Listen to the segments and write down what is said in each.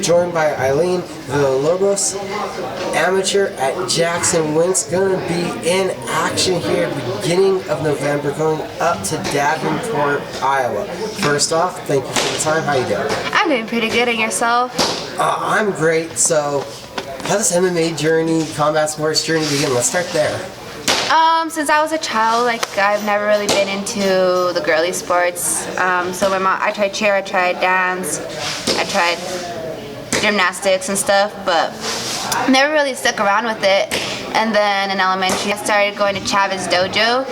joined by Aylin Villalobos, amateur at JacksonWink's, going to be in action here beginning of November, going up to Devenport, Iowa. First off, thank you for the time. How you doing? I'm doing pretty good. And yourself? I'm great. So, how does MMA journey, combat sports journey begin? Let's start there. Since I was a child, I've never really been into the girly sports. So I tried cheer, I tried dance, I tried gymnastics and stuff, but never really stuck around with it. And then in elementary, I started going to Chavez Dojo.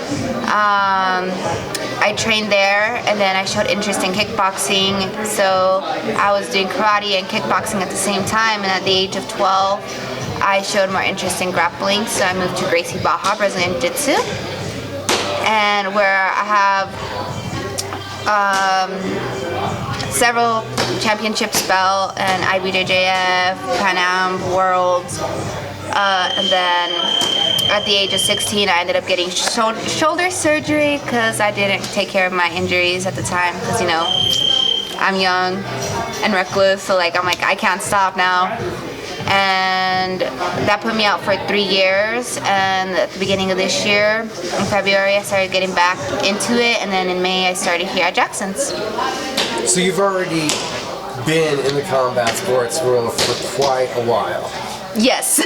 I trained there, and then I showed interest in kickboxing. So I was doing karate and kickboxing at the same time, and at the age of 12, I showed more interest in grappling, so I moved to Gracie Baja, Brazilian Jiu-Jitsu, and where I have several championships belt and IBJJF, Pan Am, Worlds, and then at the age of 16 I ended up getting shoulder surgery because I didn't take care of my injuries at the time, because you know, I'm young and reckless, so I'm like, I can't stop now. And that put me out for 3 years, and at the beginning of this year, in February, I started getting back into it, and then in May I started here at Jackson's. So you've already been in the combat sports world for quite a while. Yes.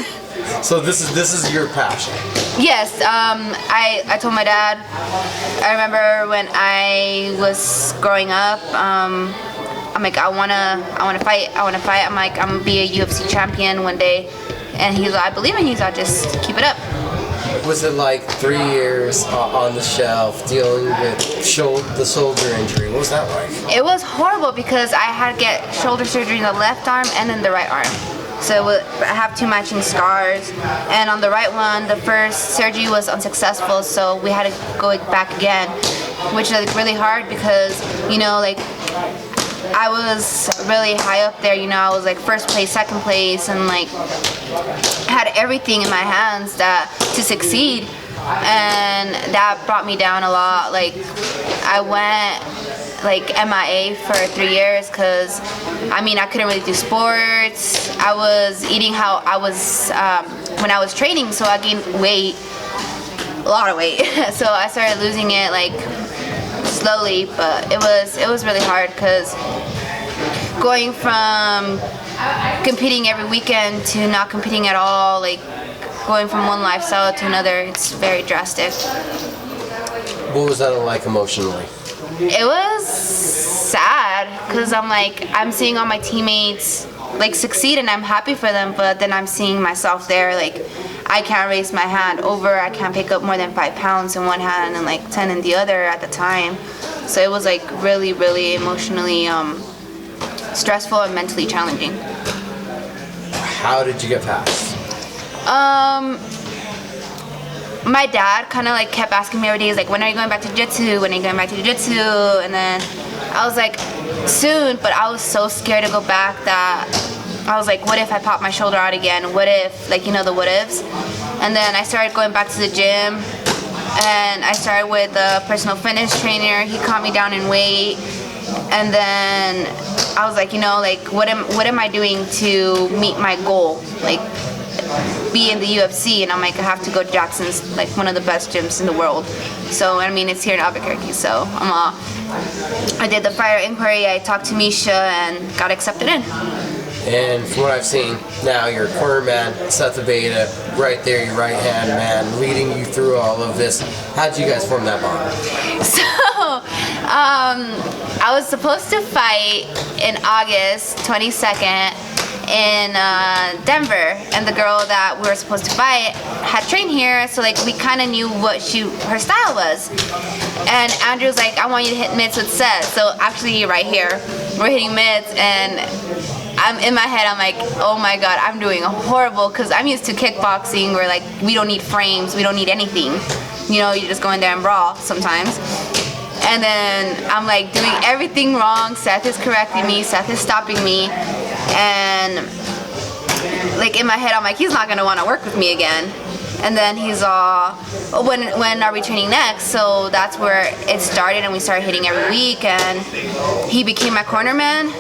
So this is your passion. Yes, I told my dad, I remember when I was growing up, I'm like, I wanna fight. I'm like, I'm gonna be a UFC champion one day. And he's like, I believe in you, so I'll just keep it up. Was it like 3 years on the shelf dealing with the shoulder injury? What was that like? It was horrible because I had to get shoulder surgery in the left arm and in the right arm. So I have 2 matching scars, and on the right one, the first surgery was unsuccessful, so we had to go back again, which is really hard because, you know, I was really high up there, you know, I was first place, second place, and had everything in my hands to succeed, and that brought me down a lot. I went MIA for 3 years because I couldn't really do sports. I was eating how I was when I was training, so I gained weight, a lot of weight. So I started losing it slowly, but it was really hard because going from competing every weekend to not competing at all, going from one lifestyle to another, it's very drastic. What was that like emotionally? It was sad because I'm seeing all my teammates succeed, and I'm happy for them, but then I'm seeing myself there, I can't raise my hand over, I can't pick up more than 5 pounds in one hand and 10 in the other at the time. So it was really, really emotionally stressful and mentally challenging. How did you get past? My dad kind of kept asking me every day, when are you going back to jiu-jitsu? When are you going back to jiu-jitsu? And then I was soon, but I was so scared to go back that I was what if I pop my shoulder out again? What if, the what ifs? And then I started going back to the gym, and I started with a personal fitness trainer. He caught me down in weight, and then I was what am I doing to meet my goal? Be in the UFC, and I'm I have to go to Jackson's, one of the best gyms in the world. So it's here in Albuquerque. So I did the prior inquiry. I talked to Misha and got accepted in. And from what I've seen, now you're a corner man, Seth Abeita, right there, your right-hand man, leading you through all of this. How did you guys form that bond? So, I was supposed to fight in August 22nd in Denver, and the girl that we were supposed to fight had trained here, so we kind of knew what her style was. And Andrew's I want you to hit mitts with Seth. So actually, right here, we're hitting mitts, and I'm in my head, I'm oh my god, I'm doing horrible, because I'm used to kickboxing where we don't need frames, we don't need anything, you know, you just go in there and brawl sometimes. And then I'm doing everything wrong. Seth is correcting me, Seth is stopping me, and in my head I'm he's not gonna want to work with me again. And then he's all, when are we training next? So that's where it started, and we started hitting every week, and he became my corner man.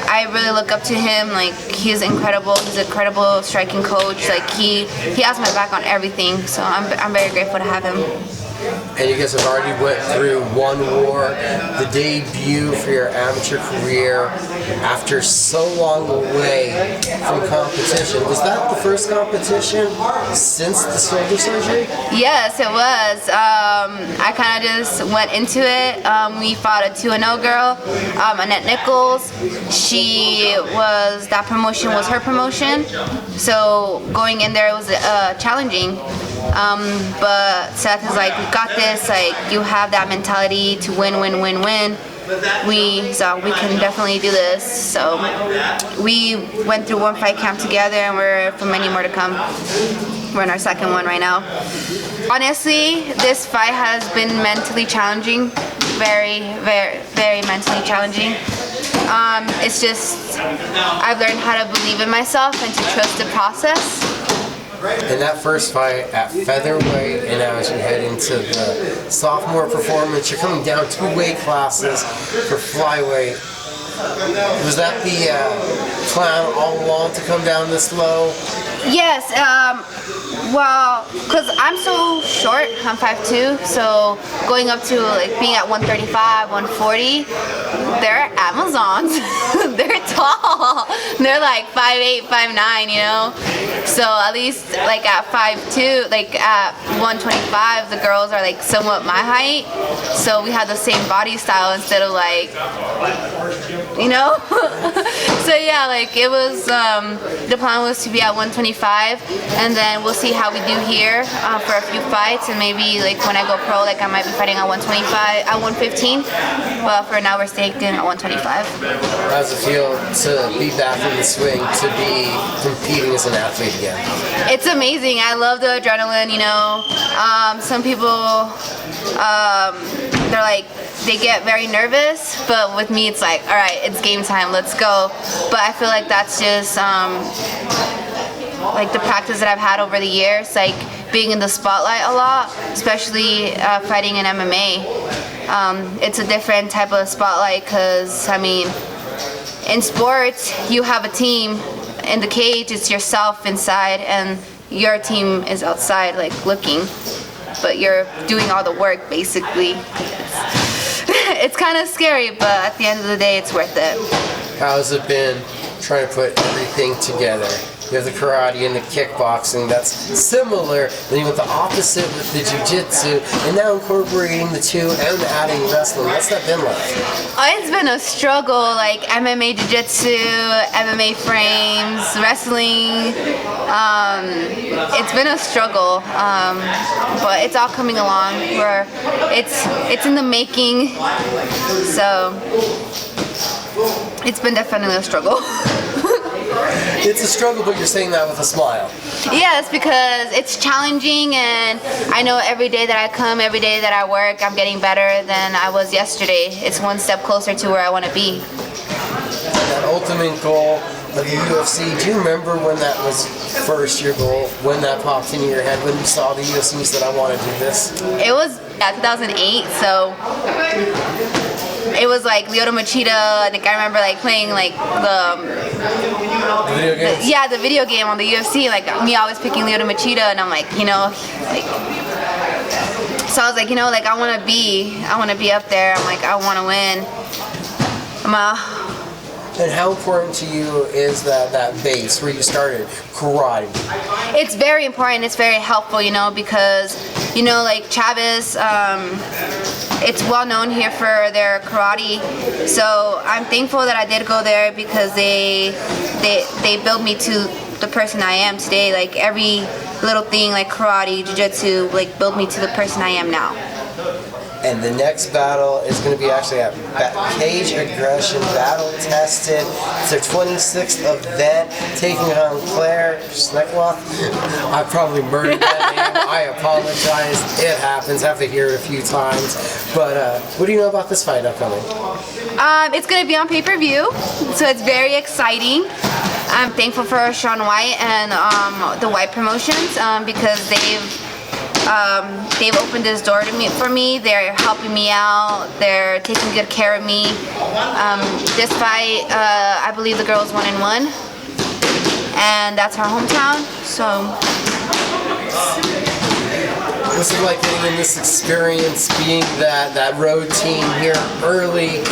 I really look up to him. Like, he's incredible. He's an incredible striking coach. Like, he has my back on everything. So I'm very grateful to have him. And you guys have already went through one war, the debut for your amateur career after so long away from competition. Was that the first competition since the shoulder surgery? Yes, it was. I kind of just went into it. We fought a 2-0 girl, Annette Nichols. That promotion was her promotion. So going in there, it was challenging. But Seth is like, we got this, like, you have that mentality to win. We can definitely do this. So we went through one fight camp together, and we're for many more to come. We're in our second one right now. Honestly, this fight has been mentally challenging, very, very, very mentally challenging. It's just, I've learned how to believe in myself and to trust the process. In that first fight at featherweight, and now as you head into the sophomore performance, you're coming down 2 weight classes for flyweight. Was that the plan all along to come down this low? Yes, well, because I'm so short, I'm 5'2", so going up to like being at 135, 140, they're Amazons. They're tall. They're like 5'8", 5'9", you know? So at least like at 5'2", like at 125, the girls are like somewhat my height. So we have the same body style instead of like, you know? So yeah, like it was, the plan was to be at 125, and then we'll see how we do here for a few fights, and maybe like when I go pro, like I might be fighting at 125, at 115, but for now we're staying in at 125. How does it feel to be back in the swing, to be competing as an athlete again? It's amazing. I love the adrenaline, you know. Some people, they're like, they get very nervous, but with me it's like, all right, it's game time, let's go. But I feel like that's just like the practice that I've had over the years, like being in the spotlight a lot, especially fighting in MMA. It's a different type of spotlight because, I mean, in sports, you have a team. In the cage, it's yourself inside, and your team is outside, like looking, but you're doing all the work, basically. It's kind of scary, but at the end of the day, it's worth it. How's it been trying to put everything together? You have the karate and the kickboxing, that's similar. Then you went the opposite with the jiu-jitsu, and now incorporating the two and adding wrestling. What's that been like? It's been a struggle, like MMA jiu-jitsu, MMA frames, wrestling. It's been a struggle, but it's all coming along. It's in the making, so it's been definitely a struggle. It's a struggle, but you're saying that with a smile. Yes, because it's challenging, and I know every day that I come, every day that I work, I'm getting better than I was yesterday. It's one step closer to where I want to be. That ultimate goal of the UFC, do you remember when that was first your goal, when that popped into your head, when you saw the UFC and said, I want to do this? It was 2008, so it was like Lyoto Machida. I think I remember like playing like the video games? the video game on the UFC, like me always picking Lyoto Machida, and I'm like, you know, like, so I was like, you know, like I want to be up there. I'm like, I want to win. And how important to you is that base where you started, karate? It's very important. It's very helpful, you know, because, you know, like Chavez, it's well known here for their karate. So I'm thankful that I did go there because they built me to the person I am today. Like every little thing, like karate, jiu-jitsu, like built me to the person I am now. And the next battle is going to be actually at Caged Aggression Battle Tested. It's their 26th event, taking on Claire Schneckloth. I probably murdered that name. I apologize. It happens. I have to hear it a few times. But what do you know about this fight upcoming? It's going to be on pay-per-view, so it's very exciting. I'm thankful for Sean White and the White Promotions because they've opened this door for me. They're helping me out. They're taking good care of me. This fight, I believe the girl's 1-1, and that's our hometown. So. What's it like getting in this experience, being that road team here early,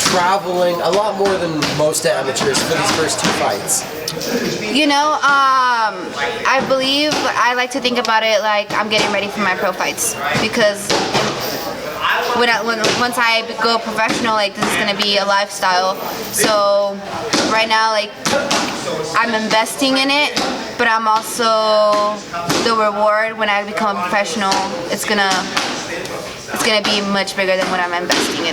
traveling a lot more than most amateurs for these first 2 fights? You know, I believe, I like to think about it like I'm getting ready for my pro fights, because once I go professional, like, this is going to be a lifestyle. So right now, like, I'm investing in it, but I'm also, the reward when I become a professional, it's gonna be much bigger than what I'm investing in it.